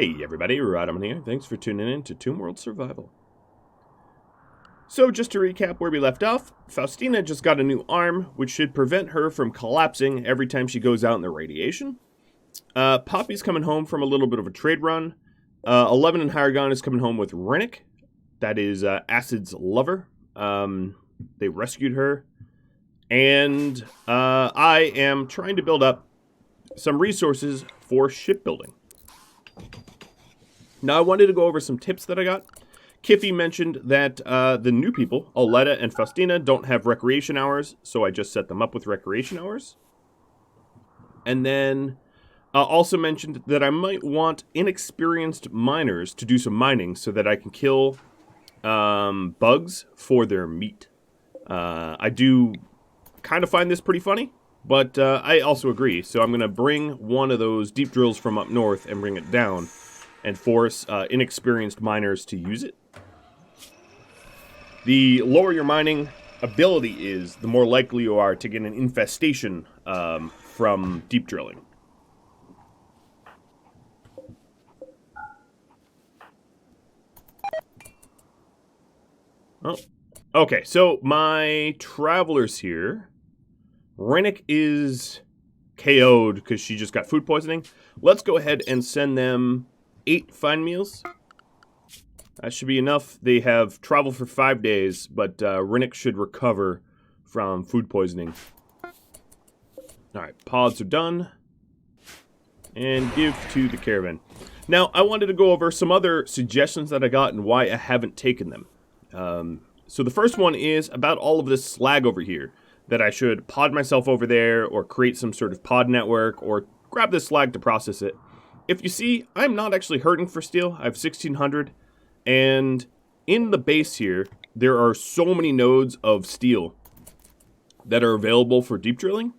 Hey everybody, Rhadamant here. Thanks for tuning in to RimWorld Survival. So just to recap where we left off, Faustina just got a new arm, which should prevent her from collapsing every time she goes out in the radiation. Poppy's coming home from a little bit of a trade run. 11 and Haragon is coming home with Rennick. That is Acid's lover. They rescued her. And I am trying to build up some resources for shipbuilding. Now, I wanted to go over some tips that I got. Kiffy mentioned that the new people, Aletta and Faustina, don't have recreation hours, so I just set them up with recreation hours. And then also mentioned that I might want inexperienced miners to do some mining so that I can kill bugs for their meat. I do kind of find this pretty funny, but I also agree. So I'm going to bring one of those deep drills from up north and bring it down and force inexperienced miners to use it. The lower your mining ability is, the more likely you are to get an infestation from deep drilling. Oh, okay, so my travelers here, Rennick is KO'd because she just got food poisoning. Let's go ahead and send them 8 fine meals. That should be enough. They have traveled for 5 days, but Rennick should recover from food poisoning. Alright, pods are done. And give to the caravan. Now, I wanted to go over some other suggestions that I got and why I haven't taken them. So the first one is about all of this slag over here. That I should pod myself over there, or create some sort of pod network, or grab this slag to process it. If you see, I'm not actually hurting for steel. I have 1600, and in the base here, there are so many nodes of steel that are available for deep drilling.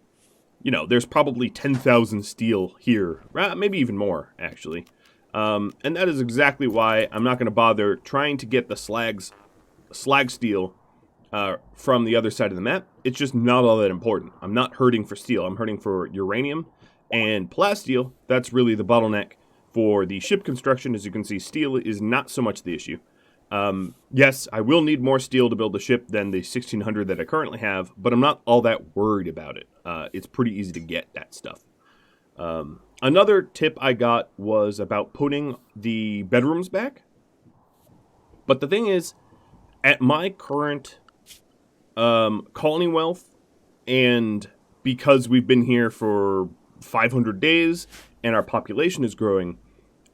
You know, there's probably 10,000 steel here, maybe even more, actually. And that is exactly why I'm not going to bother trying to get the slag steel from the other side of the map. It's just not all that important. I'm not hurting for steel. I'm hurting for uranium and plasteel. That's really the bottleneck for the ship construction. As you can see, steel is not so much the issue. Yes, I will need more steel to build the ship than the 1600 that I currently have, but I'm not all that worried about it. It's pretty easy to get that stuff. Another tip I got was about putting the bedrooms back. But the thing is, at my current colony wealth, and because we've been here for 500 days and our population is growing,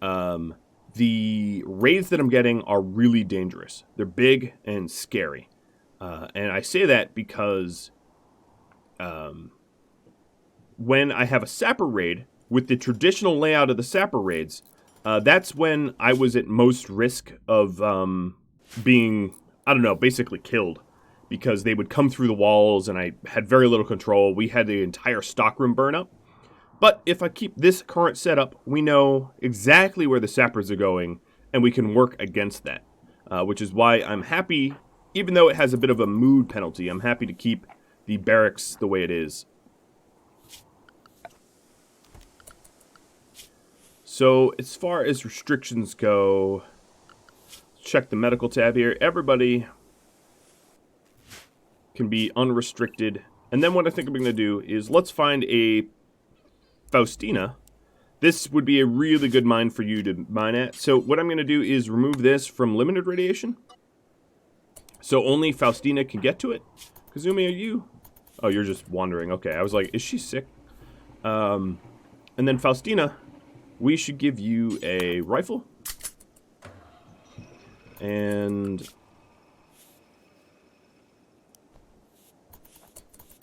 the raids that I'm getting are really dangerous. They're big and scary. And I say that because when I have a sapper raid, with the traditional layout of the sapper raids, that's when I was at most risk of being, I don't know, basically killed. Because they would come through the walls and I had very little control. We had the entire stockroom burn up. But if I keep this current setup, we know exactly where the sappers are going, and we can work against that. Which is why I'm happy, even though it has a bit of a mood penalty, I'm happy to keep the barracks the way it is. So, as far as restrictions go, check the medical tab here. Everybody can be unrestricted. And then what I think I'm going to do is let's find a Faustina. This would be a really good mine for you to mine at. So what I'm going to do is remove this from limited radiation. So only Faustina can get to it. Kazumi, are you? Oh, you're just wandering. Okay, I was like, is she sick? And then Faustina, we should give you a rifle. And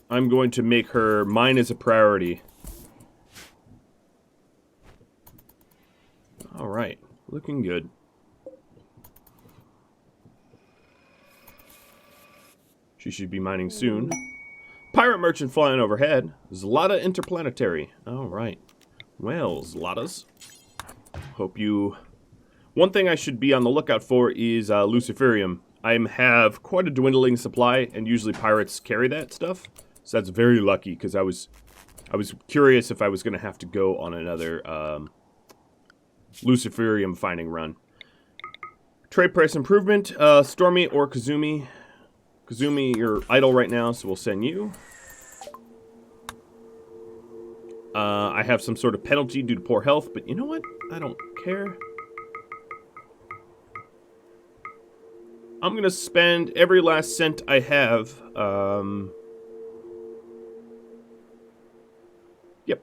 I'm going to make her mine as a priority. Alright, looking good. She should be mining soon. Pirate merchant flying overhead. Zlata interplanetary. Alright. Well, Zlatas. Hope you... One thing I should be on the lookout for is Luciferium. I have quite a dwindling supply, and usually pirates carry that stuff. So that's very lucky, because I was curious if I was going to have to go on another Luciferium finding run. Trade price improvement. Stormy or Kazumi. Kazumi, you're idle right now, so we'll send you. I have some sort of penalty due to poor health, but you know what? I don't care. I'm going to spend every last cent I have. Yep.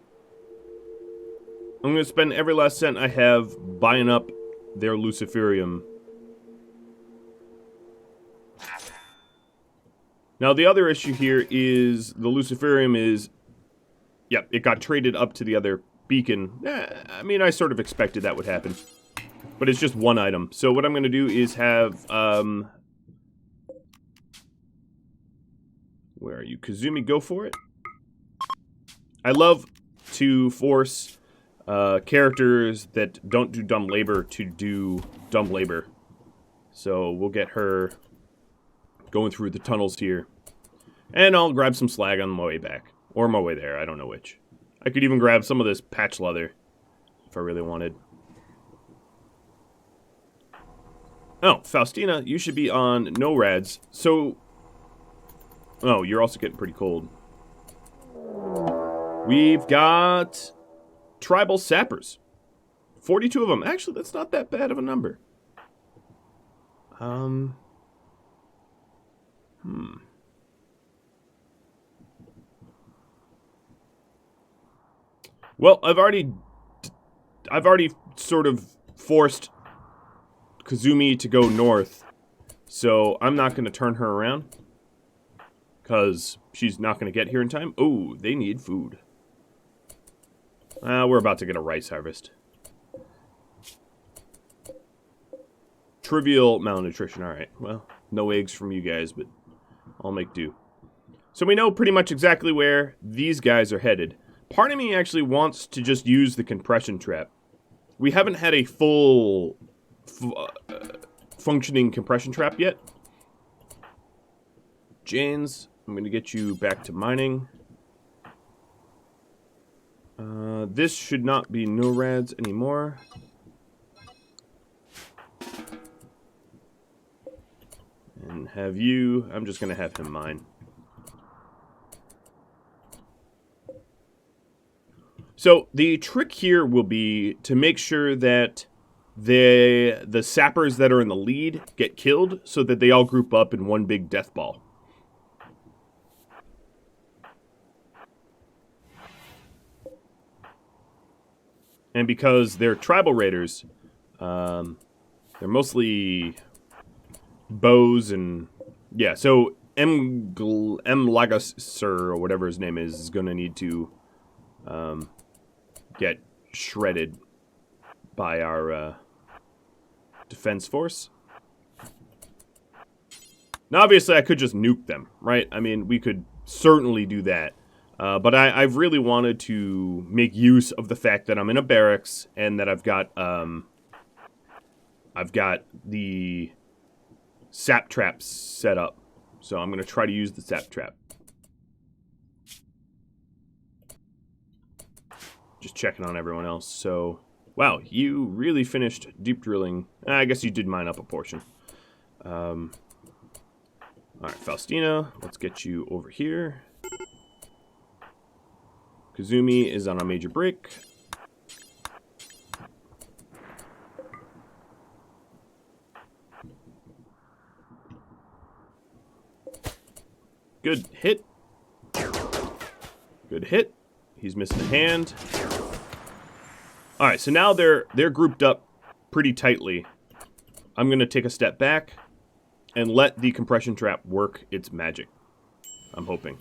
I'm going to spend every last cent I have buying up their Luciferium. Now, the other issue here is the Luciferium is... Yep, it got traded up to the other beacon. I mean, I sort of expected that would happen. But it's just one item. So what I'm going to do is have... where are you? Kazumi, go for it. I love to force characters that don't do dumb labor to do dumb labor. So we'll get her going through the tunnels here. And I'll grab some slag on my way back. Or my way there, I don't know which. I could even grab some of this patch leather if I really wanted. Oh, Faustina, you should be on NORADs. So... Oh, you're also getting pretty cold. We've got tribal sappers. 42 of them. Actually, that's not that bad of a number. Well, I've already sort of forced Kazumi to go north, so I'm not going to turn her around, because she's not going to get here in time. Oh, they need food. We're about to get a rice harvest. Trivial malnutrition. Alright, well, no eggs from you guys, but I'll make do. So we know pretty much exactly where these guys are headed. Part of me actually wants to just use the compression trap. We haven't had a full functioning compression trap yet. Janes, I'm going to get you back to mining. This should not be NORADs anymore. And have you... I'm just going to have him mine. So the trick here will be to make sure that the sappers that are in the lead get killed so that they all group up in one big death ball. And because they're tribal raiders, they're mostly bows and... Yeah, so M. Lagasur, or whatever his name is going to need to get shredded by our defense force. Now, obviously, I could just nuke them, right? I mean, we could certainly do that. But I've really wanted to make use of the fact that I'm in a barracks and that I've got the sap traps set up. So I'm going to try to use the sap trap. Just checking on everyone else. So, wow, you really finished deep drilling. I guess you did mine up a portion. All right, Faustina, let's get you over here. Kazumi is on a major break. Good hit. Good hit. He's missing a hand. All right, so now they're grouped up pretty tightly. I'm going to take a step back and let the compression trap work its magic. I'm hoping.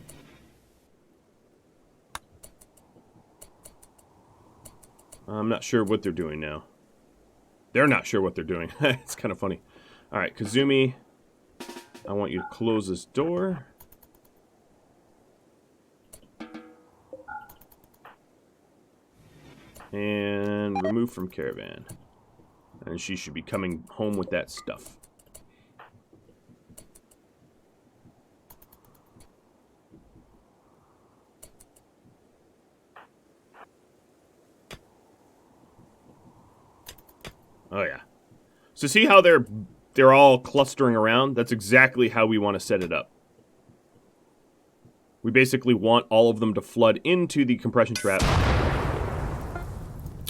I'm not sure what they're doing now. They're not sure what they're doing. It's kind of funny. All right, Kazumi, I want you to close this door. And remove from Caravan. And she should be coming home with that stuff. Oh, yeah. So see how they're all clustering around? That's exactly how we want to set it up. We basically want all of them to flood into the compression trap.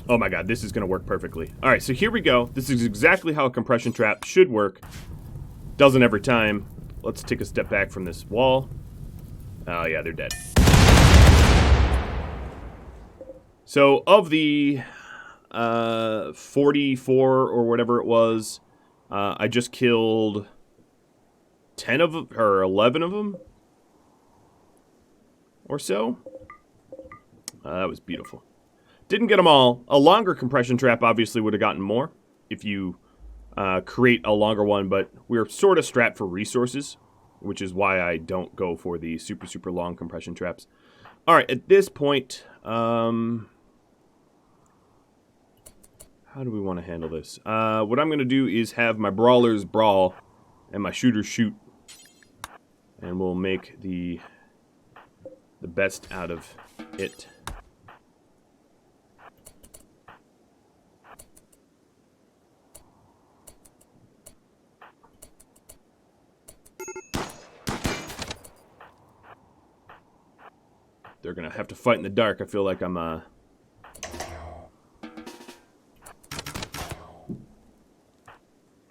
Oh my god, this is going to work perfectly. Alright, so here we go. This is exactly how a compression trap should work. Doesn't every time. Let's take a step back from this wall. Oh yeah, they're dead. So, of the 44 or whatever it was, I just killed 10 of them, or 11 of them, or so. That was beautiful. Didn't get them all. A longer compression trap obviously would have gotten more if you create a longer one, but we're sort of strapped for resources, which is why I don't go for the super, super long compression traps. Alright, at this point, how do we want to handle this? What I'm going to do is have my brawlers brawl and my shooters shoot. And we'll make the best out of it. They're going to have to fight in the dark. I feel like I'm...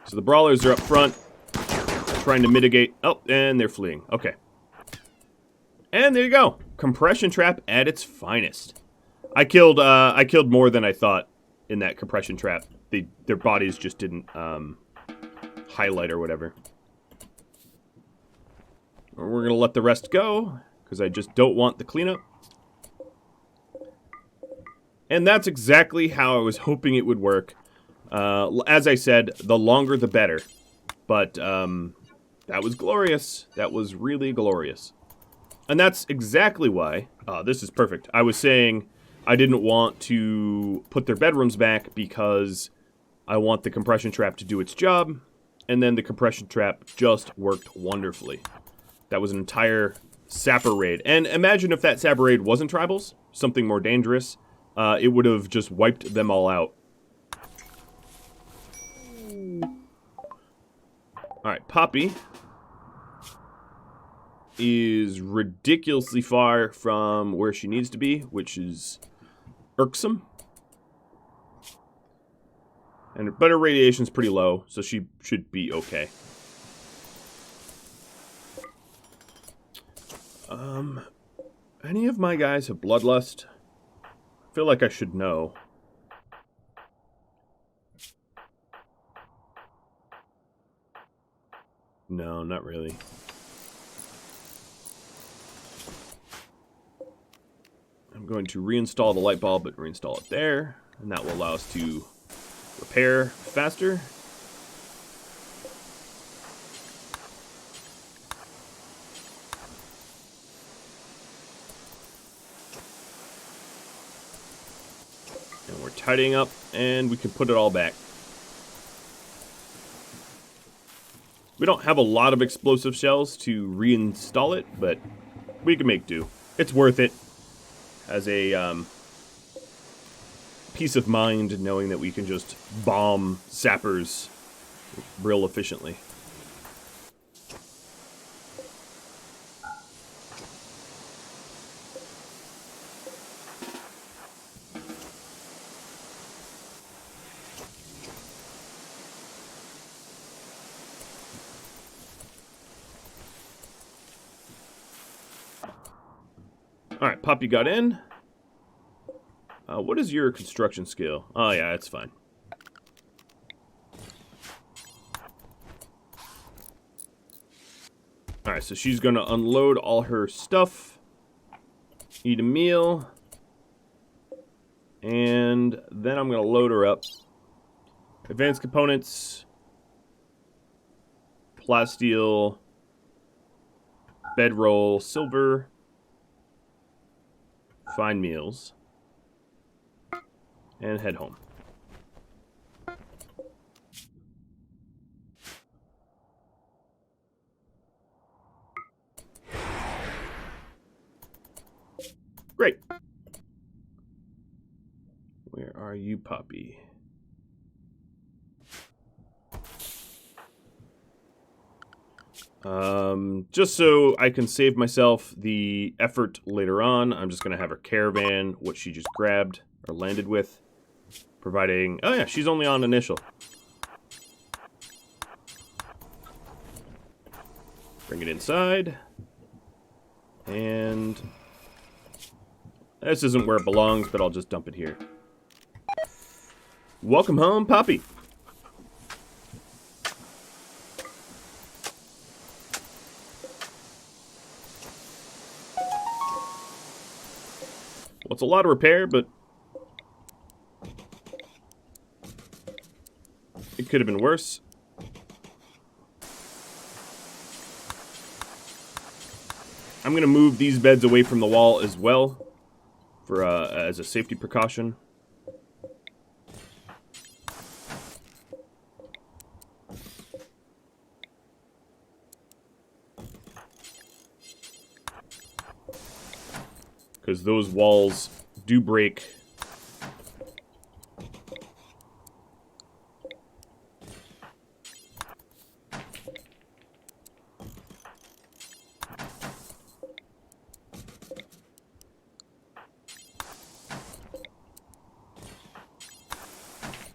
So the brawlers are up front, trying to mitigate. Oh, and they're fleeing. Okay. And there you go. Compression trap at its finest. I killed more than I thought in that compression trap. Their bodies just didn't highlight or whatever. We're gonna let the rest go because I just don't want the cleanup. And that's exactly how I was hoping it would work. As I said, the longer the better. But that was glorious. That was really glorious. And that's exactly why... this is perfect. I was saying I didn't want to put their bedrooms back because I want the compression trap to do its job. And then the compression trap just worked wonderfully. That was an entire sapper raid. And imagine if that sapper raid wasn't tribals, something more dangerous. It would have just wiped them all out. Alright, Poppy is ridiculously far from where she needs to be, which is irksome. But her radiation's pretty low, so she should be okay. Any of my guys have bloodlust? I feel like I should know. No, not really. I'm going to reinstall the light bulb, but reinstall it there, and that will allow us to repair faster. And we're tidying up, and we can put it all back. We don't have a lot of explosive shells to reinstall it, but we can make do. It's worth it as a peace of mind knowing that we can just bomb sappers real efficiently. Alright, Poppy got in. What is your construction skill? Oh yeah, it's fine. Alright, so she's gonna unload all her stuff. Eat a meal. And then I'm gonna load her up. Advanced components. Plasteel. Bedroll. Silver. Fine meals. And head home. Great. Where are you, Poppy? Just so I can save myself the effort later on, I'm just going to have her caravan what she just grabbed or landed with. Providing... Oh yeah, she's only on initial. Bring it inside. And... This isn't where it belongs, but I'll just dump it here. Welcome home, Poppy. Well, it's a lot of repair, but it could have been worse. I'm going to move these beds away from the wall as well, for as a safety precaution. Because those walls do break.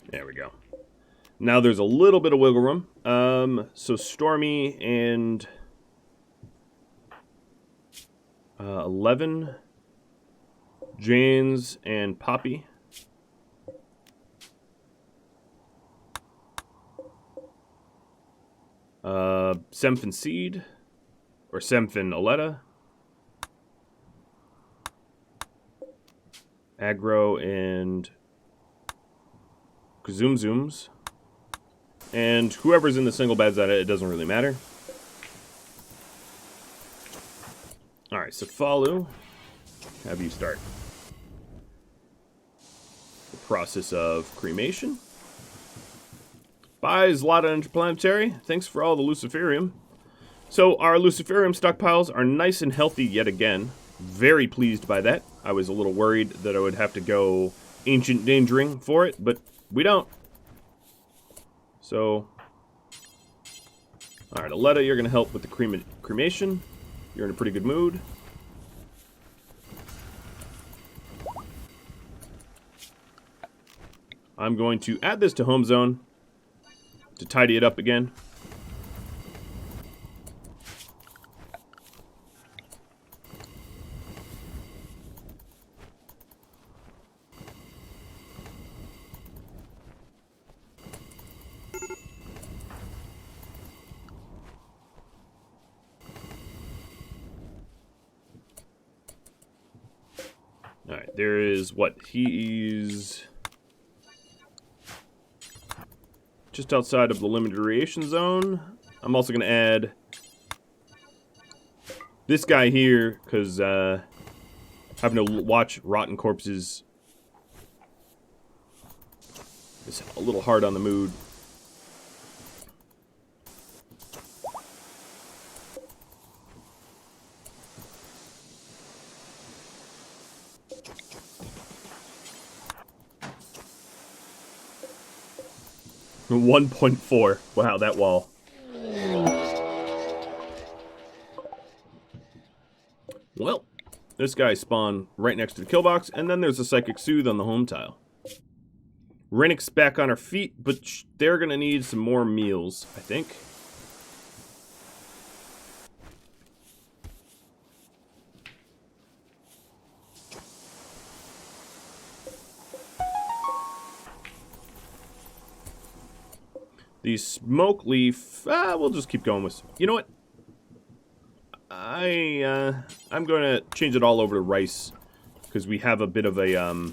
There we go. Now there's a little bit of wiggle room. So Stormy and 11... Janes and Poppy. Semph and Seed. Or Semph and Aletta. Aggro and Kazumzums. And whoever's in the single beds at it doesn't really matter. Alright, so Falu. Have you start the process of cremation. Buys Lotta Interplanetary. Thanks for all the Luciferium. So our Luciferium stockpiles are nice and healthy yet again. Very pleased by that. I was a little worried that I would have to go ancient dangering for it, but we don't. So, alright, Aletta, you're going to help with the cremation. You're in a pretty good mood. I'm going to add this to home zone to tidy it up again. All right, there is what he's just outside of the limited radiation zone. I'm also going to add this guy here, because having to watch rotten corpses is a little hard on the mood. $1.4. Wow, that wall. Well, this guy spawned right next to the kill box, and then there's a Psychic Soothe on the home tile. Rennick's back on her feet, but they're going to need some more meals, I think. The smoke leaf, we'll just keep going with... You know what? I'm going to change it all over to rice, because we have a bit of a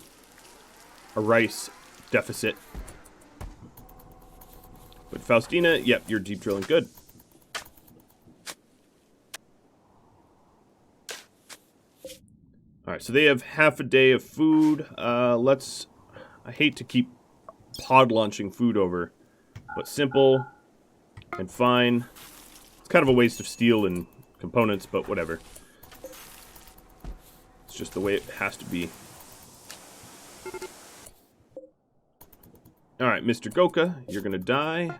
rice deficit. But Faustina, yep, you're deep drilling good. Alright, so they have half a day of food. I hate to keep pod launching food over, but simple and fine. It's kind of a waste of steel and components, but whatever. It's just the way it has to be. Alright, Mr. Goka, you're gonna die.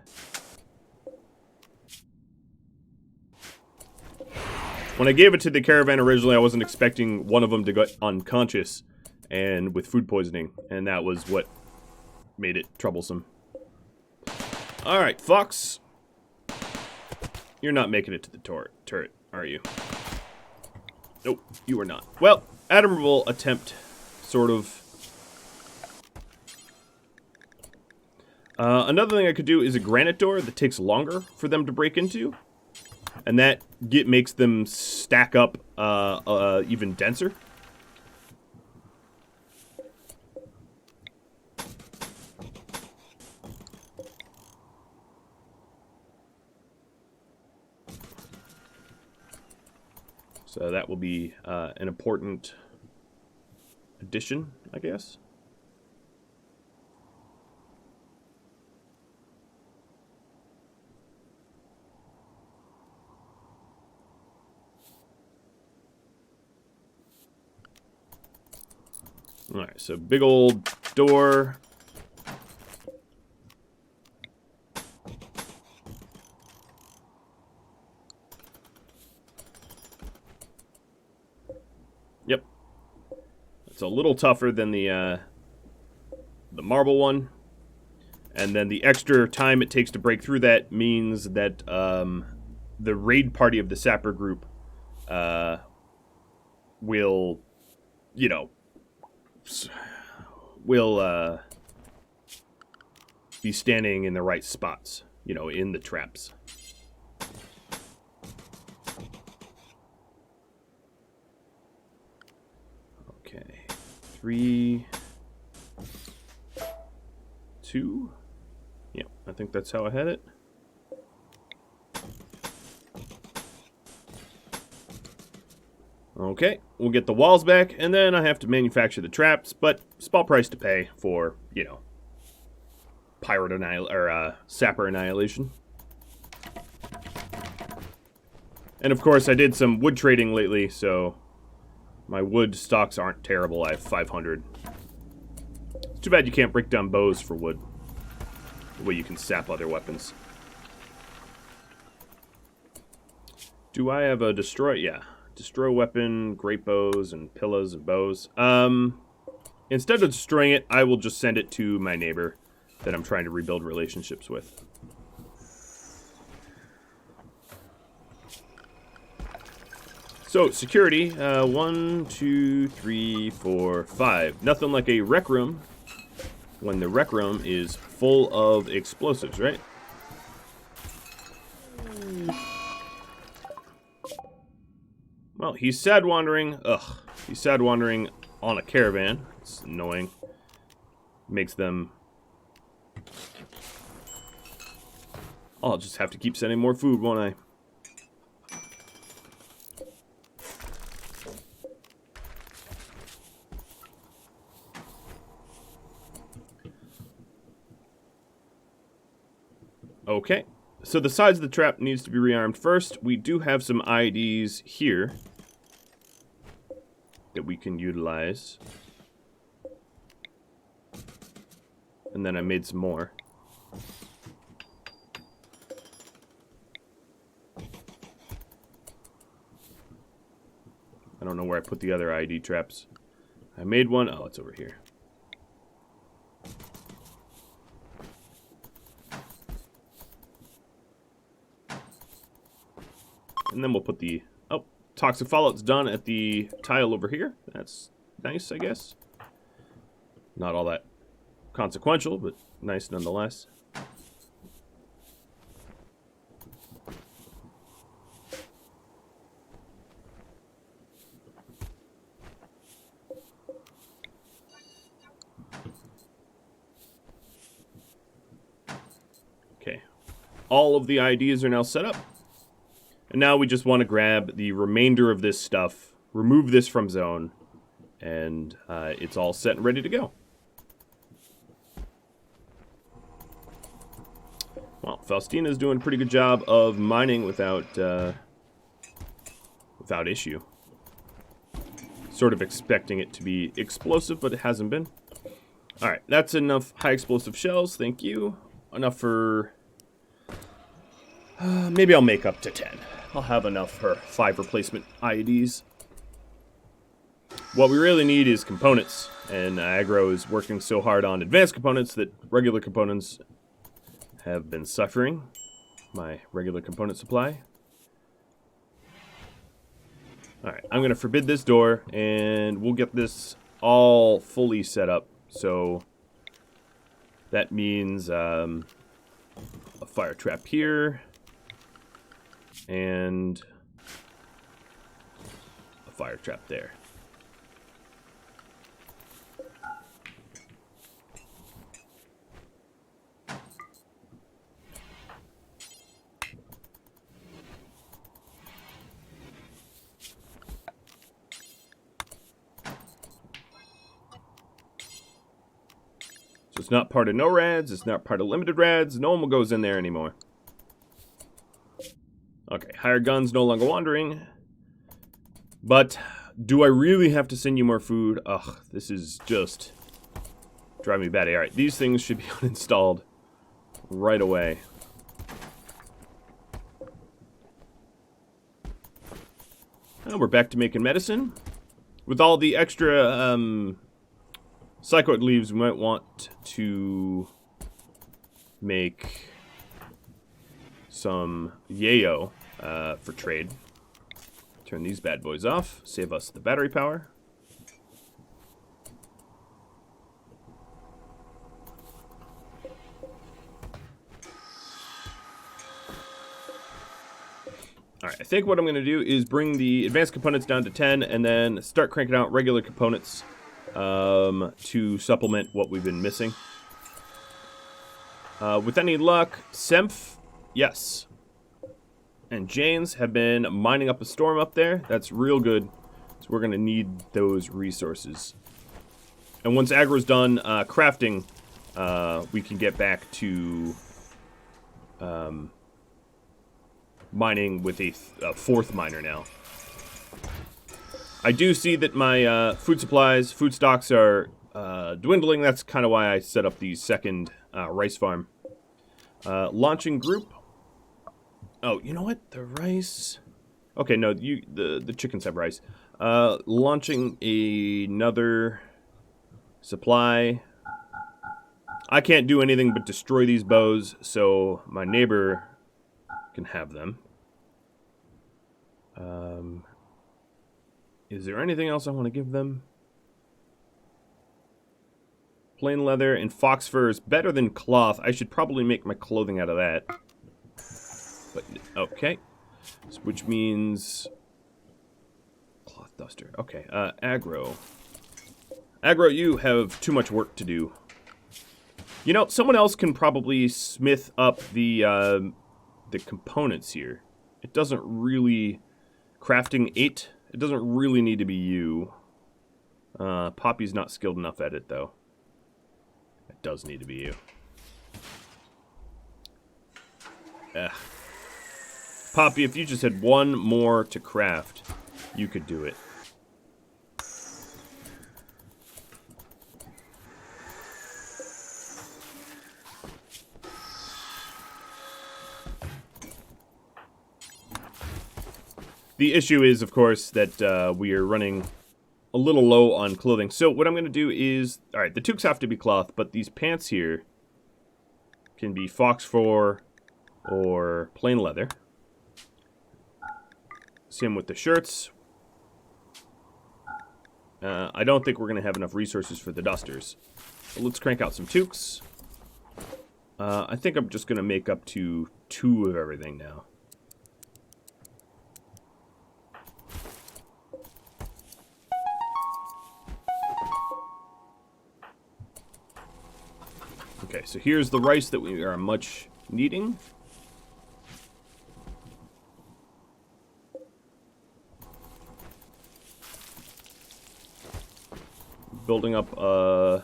When I gave it to the Caravan originally, I wasn't expecting one of them to get unconscious and with food poisoning, and that was what made it troublesome. Alright, Fox. You're not making it to the turret, are you? Nope, you are not. Well, admirable attempt, sort of. Another thing I could do is a granite door that takes longer for them to break into. And that makes them stack up even denser. So that will be an important addition, I guess. Alright, so big old door. Yep. It's a little tougher than the marble one. And then the extra time it takes to break through that means that the raid party of the sapper group will, you know, will be standing in the right spots, you know, in the traps. Okay, 3, 2. Yeah, I think that's how I had it. Okay, we'll get the walls back, and then I have to manufacture the traps, but small price to pay for, you know, sapper annihilation. And of course, I did some wood trading lately, so my wood stocks aren't terrible. I have 500. It's too bad you can't break down bows for wood. The way you can sap other weapons. Do I have a destroy? Yeah. Destroy weapon, great bows, and pillows and bows. Instead of destroying it, I will just send it to my neighbor that I'm trying to rebuild relationships with. So, security. 1, 2, 3, 4, 5. Nothing like a rec room when the rec room is full of explosives, right? Well, he's sad wandering. Ugh. He's sad wandering on a caravan. It's annoying. Makes them... I'll just have to keep sending more food, won't I? Okay. So the sides of the trap needs to be rearmed first. We do have some IDs here that we can utilize. And then I made some more. I don't know where I put the other ID traps. I made one. Oh, it's over here. And then we'll put the... Oh, toxic fallout's done at the tile over here. That's nice, I guess. Not all that consequential, but nice nonetheless. Okay. All of the IDs are now set up. And now we just want to grab the remainder of this stuff, remove this from zone, and it's all set and ready to go. Well, Faustina's doing a pretty good job of mining without issue. Sort of expecting it to be explosive, but it hasn't been. Alright, that's enough high explosive shells, thank you. Enough for... maybe I'll make up to 10. I'll have enough for 5 replacement IEDs. What we really need is components, and Aggro is working so hard on advanced components that regular components have been suffering. My regular component supply. Alright, I'm going to forbid this door, and we'll get this all fully set up. So that means a fire trap here, and a fire trap there. So it's not part of no rads, it's not part of limited rads, no one goes in there anymore. Okay, hired guns no longer wandering. But do I really have to send you more food? Ugh, this is just driving me batty. Alright, these things should be uninstalled right away. And we're back to making medicine. With all the extra psychoid leaves, we might want to make some yayo for trade. Turn these bad boys off, save us the battery power. Alright, I think what I'm going to do is bring the advanced components down to 10 and then start cranking out regular components to supplement what we've been missing. With any luck, Semph, yes, and Janes have been mining up a storm up there. That's real good. So we're going to need those resources. And once Aggro's done crafting, we can get back to mining with a fourth miner now. I do see that my food supplies, food stocks are dwindling. That's kind of why I set up the second rice farm. Launching group. Oh, you know what? The rice... Okay, no, the chickens have rice. Launching another supply. I can't do anything but destroy these bows, so my neighbor can have them. Is there anything else I want to give them? Plain leather and fox fur is better than cloth. I should probably make my clothing out of that. But, okay. Which means... cloth duster. Okay, Aggro. Aggro, you have too much work to do. You know, someone else can probably smith up the components here. It doesn't really... Crafting 8, it doesn't really need to be you. Poppy's not skilled enough at it, though. It does need to be you. Poppy, if you just had one more to craft, you could do it. The issue is, of course, that we are running a little low on clothing. So what I'm going to do is... Alright, the toques have to be cloth, but these pants here can be fox fur or plain leather. Same with the shirts. I don't think we're going to have enough resources for the dusters. So let's crank out some toques. I think I'm just going to make up to 2 of everything now. Okay, so here's the rice that we are much needing. Building up a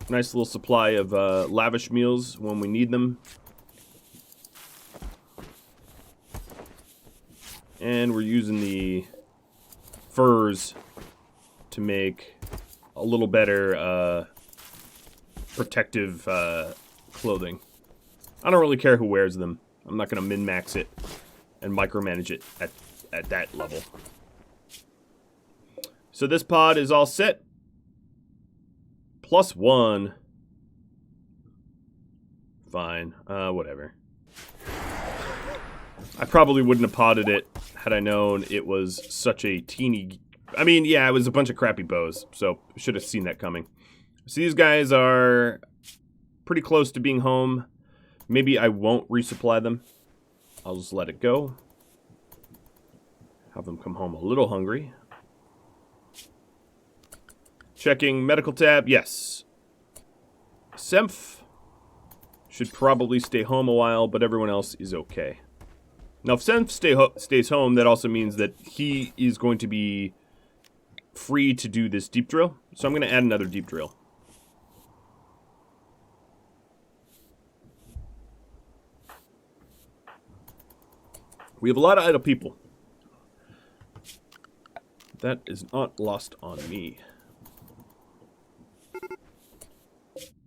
nice little supply of lavish meals when we need them. And we're using the furs to make a little better protective clothing. I don't really care who wears them. I'm not going to min-max it and micromanage it at that level. So this pod is all set. +1. Fine. Whatever. I probably wouldn't have potted it had I known it was such a teeny... I mean, yeah, it was a bunch of crappy bows, so should have seen that coming. So these guys are pretty close to being home. Maybe I won't resupply them. I'll just let it go. Have them come home a little hungry. Checking medical tab. Yes. Semph should probably stay home a while, but everyone else is okay. Now, if Semph stays home, that also means that he is going to be free to do this deep drill. So I'm going to add another deep drill. We have a lot of idle people. That is not lost on me.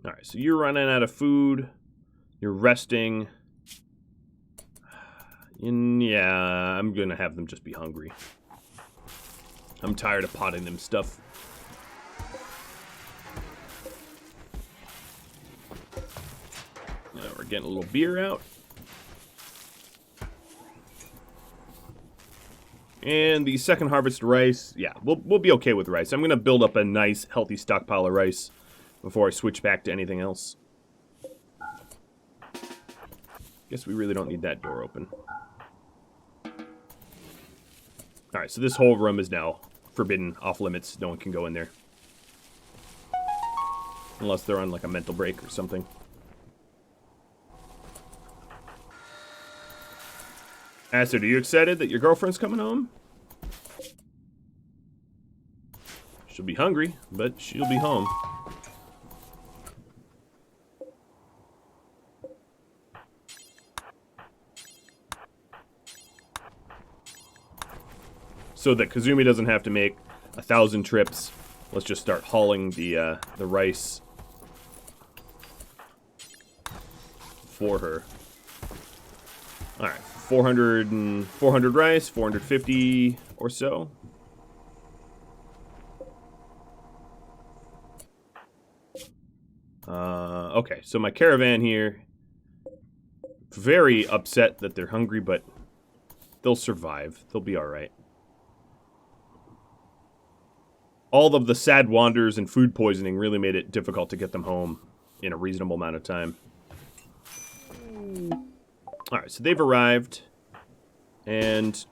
Alright, so you're running out of food. You're resting. Yeah, I'm going to have them just be hungry. I'm tired of potting them stuff. Now we're getting a little beer out. And the second harvest rice, yeah, we'll be okay with rice. I'm going to build up a nice, healthy stockpile of rice before I switch back to anything else. Guess we really don't need that door open. Alright, so this whole room is now forbidden, off limits. No one can go in there. Unless they're on like a mental break or something. Acid, are you excited that your girlfriend's coming home? She'll be hungry, but she'll be home. So that Kazumi doesn't have to make 1,000 trips, let's just start hauling the rice for her. Alright, 400 rice, 450 or so. Okay, so my caravan here, very upset that they're hungry, but they'll survive. They'll be alright. All of the sad wanders and food poisoning really made it difficult to get them home in a reasonable amount of time. Alright, so they've arrived. And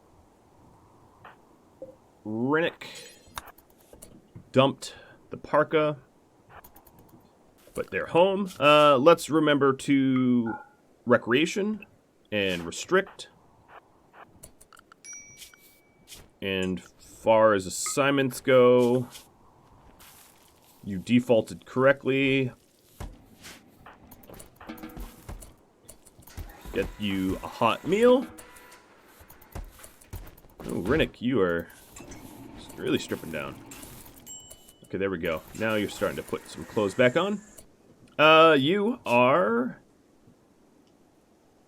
Rennick dumped the parka. But they're home. Let's remember to recreation and restrict. And far as assignments go, you defaulted correctly. Get you a hot meal. Oh, Rennick, you are really stripping down. Okay, there we go. Now you're starting to put some clothes back on. You are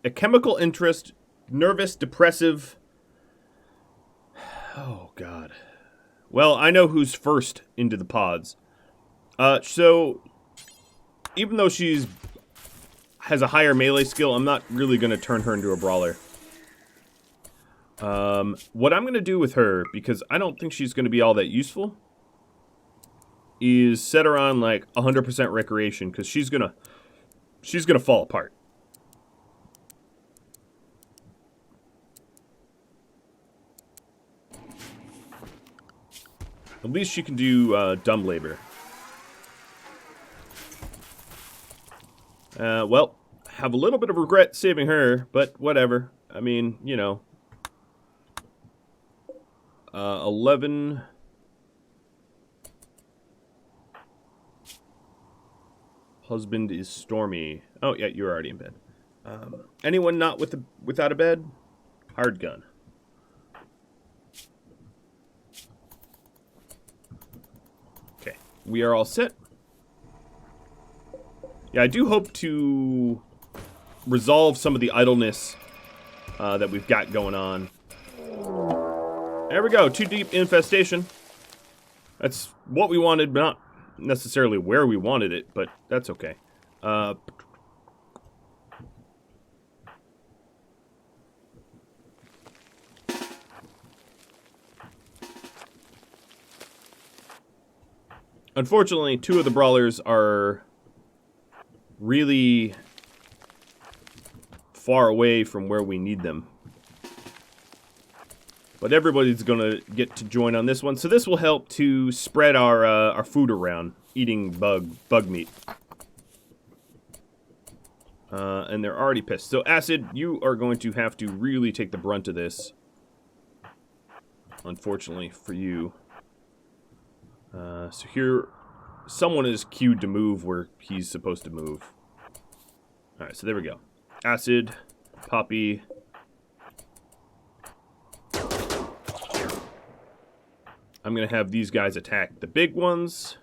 a chemical interest, nervous, depressive. Oh, God. Well, I know who's first into the pods. So, even though has a higher melee skill, I'm not really going to turn her into a brawler. What I'm going to do with her, because I don't think she's going to be all that useful, is set her on like 100% recreation, because she's gonna fall apart. At least she can do dumb labor. Well, have a little bit of regret saving her, but whatever. I mean, you know. 11. Husband is Stormy. Oh, yeah, you're already in bed. Anyone not without a bed? Hard gun. Okay, we are all set. Yeah, I do hope to resolve some of the idleness that we've got going on. There we go, 2 deep infestation. That's what we wanted, but not necessarily where we wanted it, but that's okay. Unfortunately, 2 of the brawlers are really far away from where we need them. But everybody's gonna get to join on this one, so this will help to spread our food around, eating bug meat. And they're already pissed. So Acid, you are going to have to really take the brunt of this. Unfortunately for you. So here, someone is queued to move where he's supposed to move. Alright, so there we go. Acid, Poppy. I'm going to have these guys attack the big ones.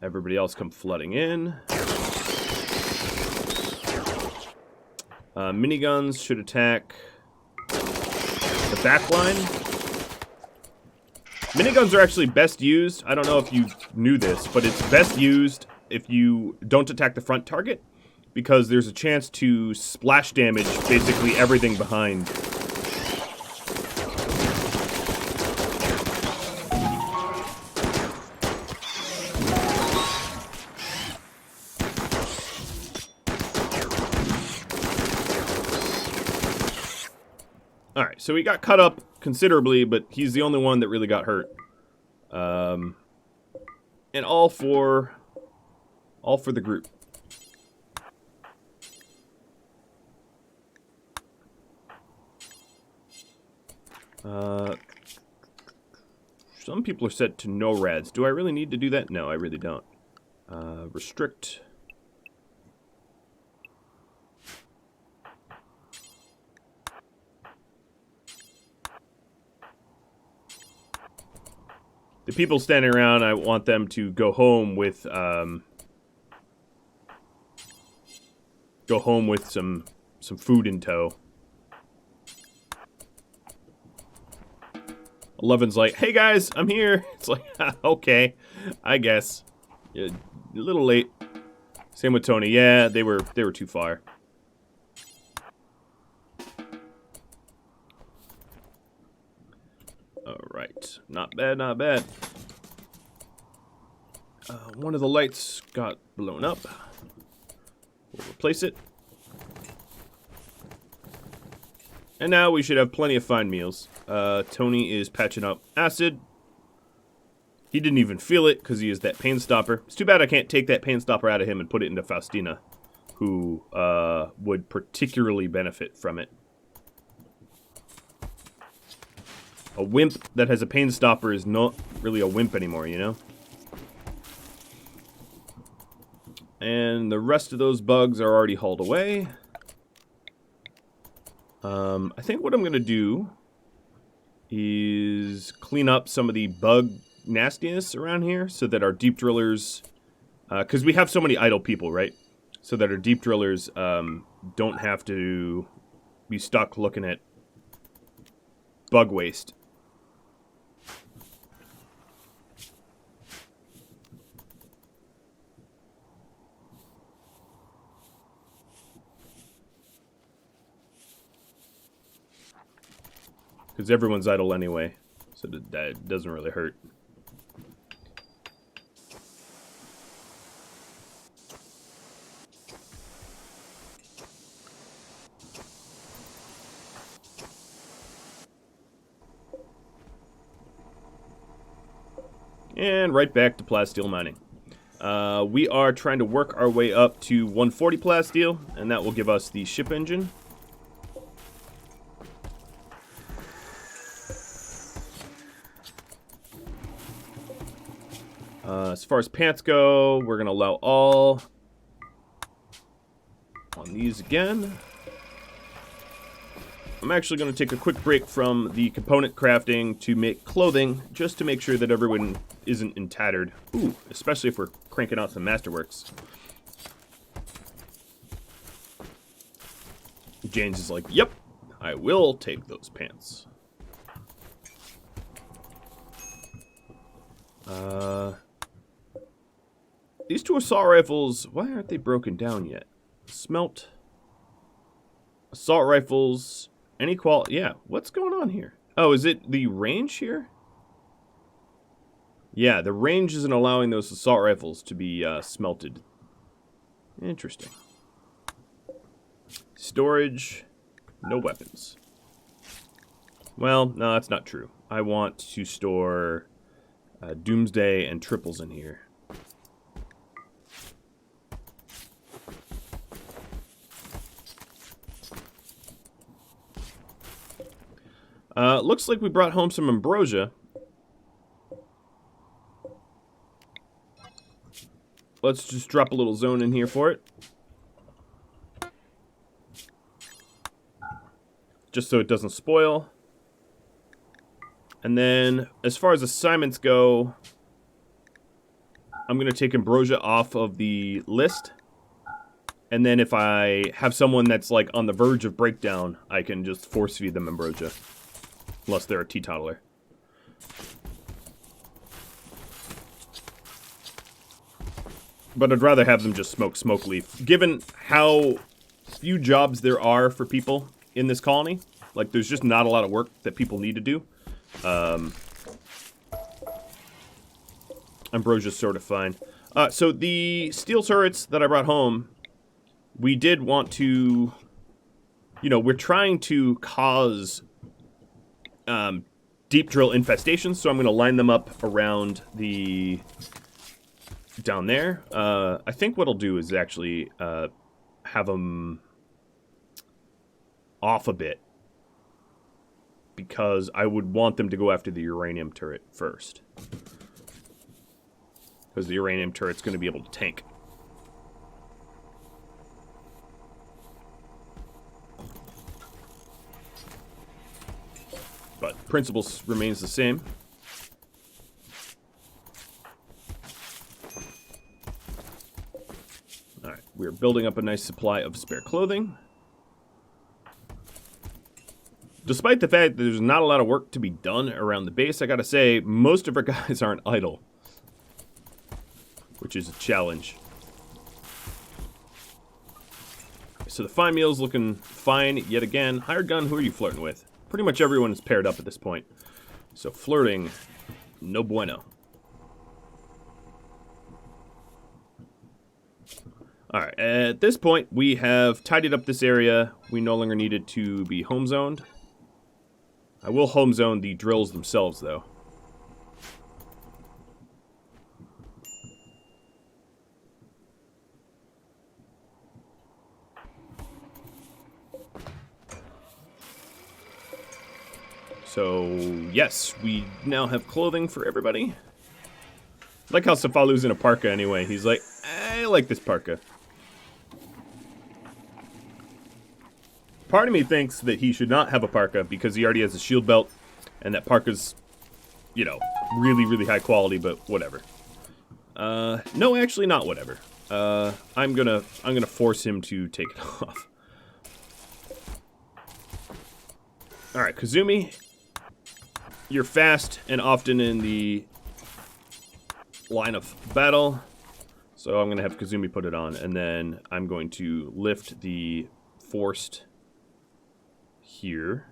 Everybody else come flooding in. Miniguns should attack the back line. Miniguns are actually best used. I don't know if you knew this, but it's best used if you don't attack the front target, because there's a chance to splash damage basically everything behind. Alright, so he got cut up considerably, but he's the only one that really got hurt. And all for the group. Some people are set to no rads. Do I really need to do that? No, I really don't. Restrict. The people standing around, I want them to go home with some food in tow. 11's like, hey guys, I'm here. It's like, okay, I guess. Yeah, a little late. Same with Tony. Yeah, they were too far. Alright, not bad, not bad. One of the lights got blown up. We'll replace it. And now we should have plenty of fine meals. Tony is patching up Acid. He didn't even feel it because he is that pain stopper. It's too bad I can't take that pain stopper out of him and put it into Faustina, who would particularly benefit from it. A wimp that has a pain stopper is not really a wimp anymore, you know? And the rest of those bugs are already hauled away. I think what I'm going to do is clean up some of the bug nastiness around here so that our deep drillers... because we have so many idle people, right? So that our deep drillers don't have to be stuck looking at bug waste. Because everyone's idle anyway, so that doesn't really hurt. And right back to plasteel mining. We are trying to work our way up to 140 plasteel, and that will give us the ship engine. As far as pants go, we're going to allow all on these again. I'm actually going to take a quick break from the component crafting to make clothing, just to make sure that everyone isn't in tattered. Ooh, especially if we're cranking out some masterworks. James is like, yep, I will take those pants. These 2 assault rifles, why aren't they broken down yet? Smelt. Assault rifles. Any quality? Yeah, what's going on here? Oh, is it the range here? Yeah, the range isn't allowing those assault rifles to be smelted. Interesting. Storage. No weapons. Well, no, that's not true. I want to store Doomsday and triples in here. Looks like we brought home some ambrosia. Let's just drop a little zone in here for it. Just so it doesn't spoil. And then, as far as assignments go, I'm going to take ambrosia off of the list. And then if I have someone that's like on the verge of breakdown, I can just force feed them ambrosia. Unless they're a teetotaler. But I'd rather have them just smoke smoke leaf. Given how few jobs there are for people in this colony, like there's just not a lot of work that people need to do. Ambrosia's sort of fine. So the steel turrets that I brought home, we did want to, you know, we're trying to cause deep drill infestations, so I'm going to line them up around the down there. I think what I'll do is actually have them off a bit, because I would want them to go after the uranium turret first, because the uranium turret's going to be able to tank. But principle remains the same. Alright, we're building up a nice supply of spare clothing. Despite the fact that there's not a lot of work to be done around the base, I gotta say, most of our guys aren't idle. Which is a challenge. So the fine meal's looking fine yet again. Hired gun, who are you flirting with? Pretty much everyone is paired up at this point. So flirting, no bueno. Alright, at this point, we have tidied up this area. We no longer need it to be home zoned. I will home zone the drills themselves, though. So, yes, we now have clothing for everybody. I like how Cefalu's in a parka anyway. He's like, I like this parka. Part of me thinks that he should not have a parka because he already has a shield belt, and that parka's, you know, really, really high quality, but whatever. No, actually not whatever. I'm gonna force him to take it off. Alright, Kazumi, you're fast and often in the line of battle, so I'm gonna have Kazumi put it on, and then I'm going to lift the forced here.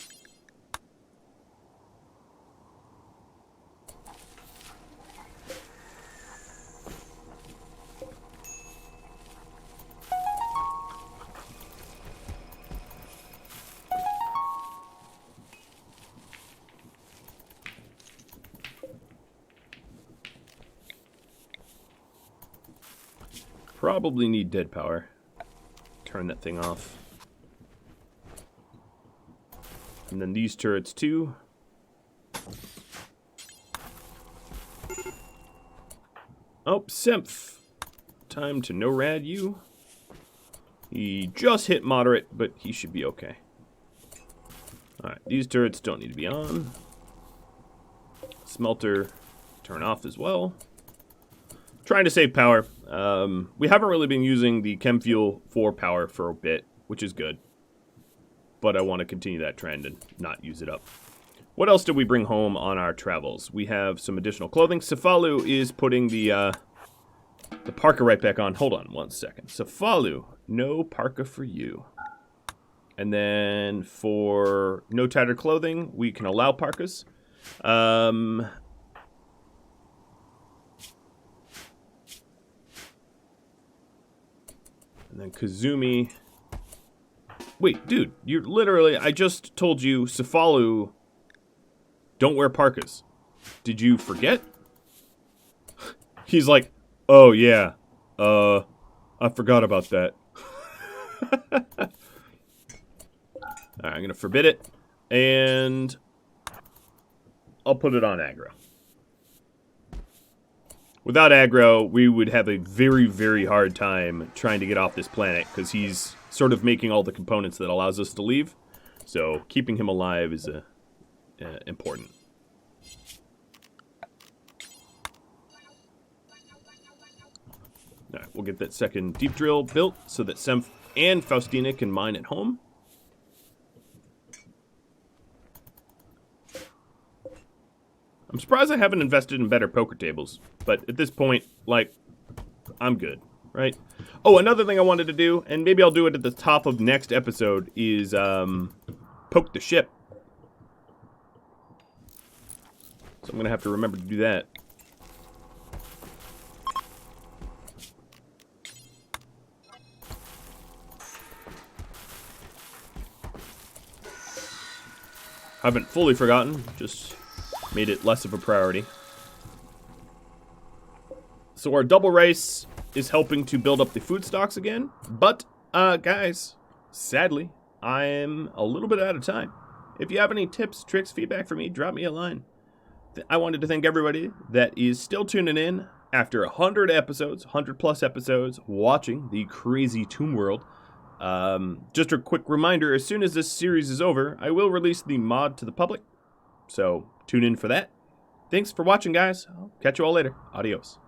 Probably need dead power. Turn that thing off. And then these turrets too. Oh, Symph. Time to no-rad you. He just hit moderate, but he should be okay. Alright, these turrets don't need to be on. Smelter, turn off as well. Trying to save power. We haven't really been using the chem fuel for power for a bit, which is good. but I want to continue that trend and not use it up. What else did we bring home on our travels? We have some additional clothing. Cefalu is putting the parka right back on. Hold on one second. Cefalu, no parka for you. And then for no tattered clothing, we can allow parkas. And then Kazumi. Wait, dude, you're literally, I just told you Cefalu don't wear parkas. Did you forget? He's like, oh yeah, I forgot about that. Alright, I'm gonna forbid it, and I'll put it on aggro. Without aggro, we would have a very, very hard time trying to get off this planet, because he's sort of making all the components that allows us to leave. So keeping him alive is important. Alright, we'll get that second deep drill built so that Semph and Faustina can mine at home. I'm surprised I haven't invested in better poker tables, but at this point, like, I'm good, right? Oh, another thing I wanted to do, and maybe I'll do it at the top of next episode, is poke the ship. So I'm going to have to remember to do that. Haven't fully forgotten, just made it less of a priority. So our double race is helping to build up the food stocks again. But, guys, sadly, I am a little bit out of time. If you have any tips, tricks, feedback for me, drop me a line. I wanted to thank everybody that is still tuning in after 100 episodes, 100 plus episodes, watching the crazy Tomb World. Just a quick reminder, as soon as this series is over, I will release the mod to the public. So, tune in for that. Thanks for watching, guys. I'll catch you all later. Adios.